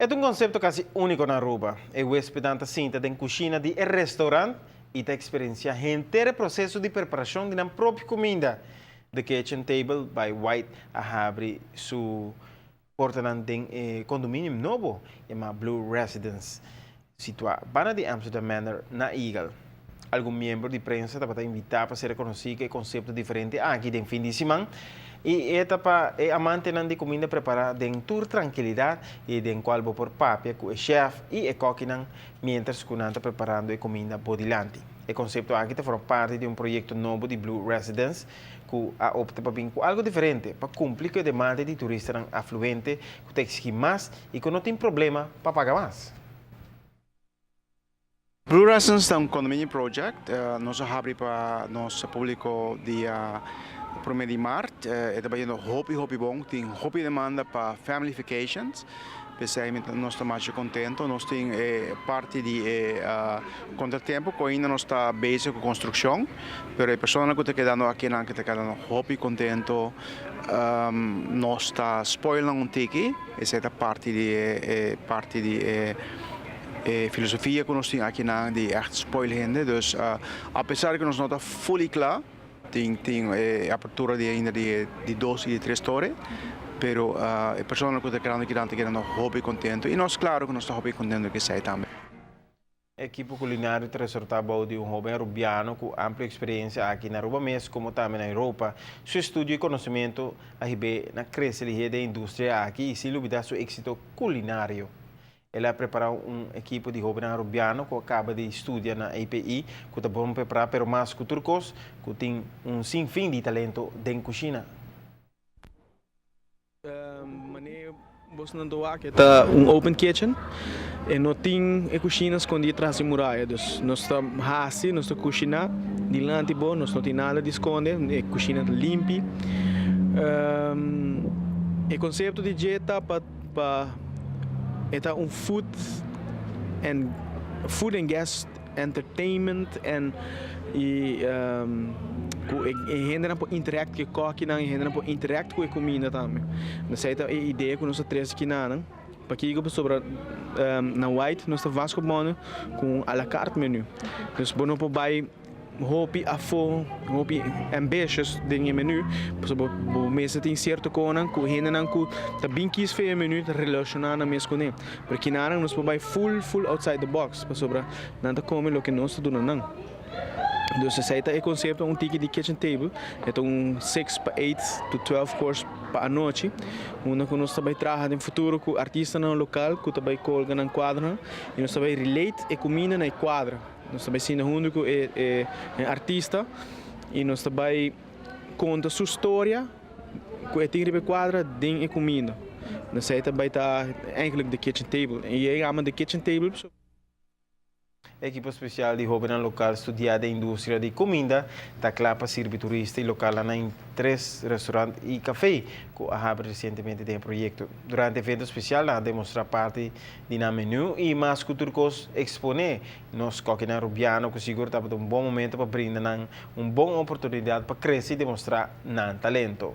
É um conceito quase único na Aruba. O hospedante senta em cozinha de restaurante e tem experiência inteiro processo de preparação de própria comida. The Kitchen Table by White abre sua porta em condomínio novo, chama Blue Residence, situado bana de Amsterdam Manor na Eagle. Algum membro de prensa está invitado para ser conhecido que conceito diferente aqui no fim de semana. E etapa é amante de comida preparada em tour tranquilidade e de qual por papia com o chef e o coquinang mientras que está preparando a comida bodilante. O conceito aqui forma parte de projeto novo de Blue Residence que opta para vir com algo diferente para cumprir com a demanda de turistas afluente que tem que mais e que não tem problema para pagar mais. Blue Residence é condomínio project. Nós abrimos para nosso público dia 1 de março. É também hobby bom. Tem hobby demanda para family vacations. Especialmente nós estamos mais contentos. Nós temos parte de contratempo que ainda não está base com construção. Mas a pessoa que está quedando aqui que está quedando hobby contento. Nós está spoilando ticket. Essa é parte de filosofia que nós temos aqui de echt spoilende. Dus apesar que nós não está fully claro, tem abertura ainda de 2 e 3 torres, pero a pessoa que está querendo hobby contento e nós claro que nós está hobby contento que sai também. Equipo culinário transportado de jovem arubiano com ampla experiência aqui na Aruba mesmo, como também na Europa. Seu estudo e conhecimento na crescimento da indústria aqui e se ilumina seu êxito culinário. Ela preparou equipo de jovem arubiano que acaba de estudar na API, que está bom preparar para mais que turcos, que tem sem fim de talento dentro da cozinha. Nós não temos open kitchen e não tem cozinha escondida atrás de muralha. Nós estamos assim, nós estamos cozinhando delante bom, nós não temos nada de esconder, a cozinha limpa. O conceito de dieta para food and guest entertainment and gente pode interagir com o coque, gente pode interagir com a comida também. Nós temos a ideia que nós temos aqui para que sobre na White nós estamos vasco bom com à la carte menu. Nós podemos buy hobby hobby ambitious ding menu. Porque o mês tem certo conan com gente não com tá bem quis feio menu relacionado na mês com ele. Porque nós podemos buy full outside the box para sobre nada comer o que nós estamos dando não. Dus esse é o conceito ticket de kitchen table, é 6 para 8 to 12 course para a noite, onde nós também trabalhamos no futuro com artistas no local, que também colocam na quadra, e nós também relate a comida na quadra. Nós também ensinamos junto com o artista, e nós também conta sua história, com a tigre quadra dentro da comida. Nós também está eigenlijk de kitchen table, e aí chama de kitchen table. Equipo especial de jovem local estudiada em indústria de comida está claro para servir turista e local em 3 restaurantes e café que abriu recentemente tem projeto. Durante o evento especial, a demonstrar parte do menu e mais que turcos exponer nos coques na Rubiano, que seguro estava bom momento para brindar uma boa oportunidade para crescer e demonstrar talento.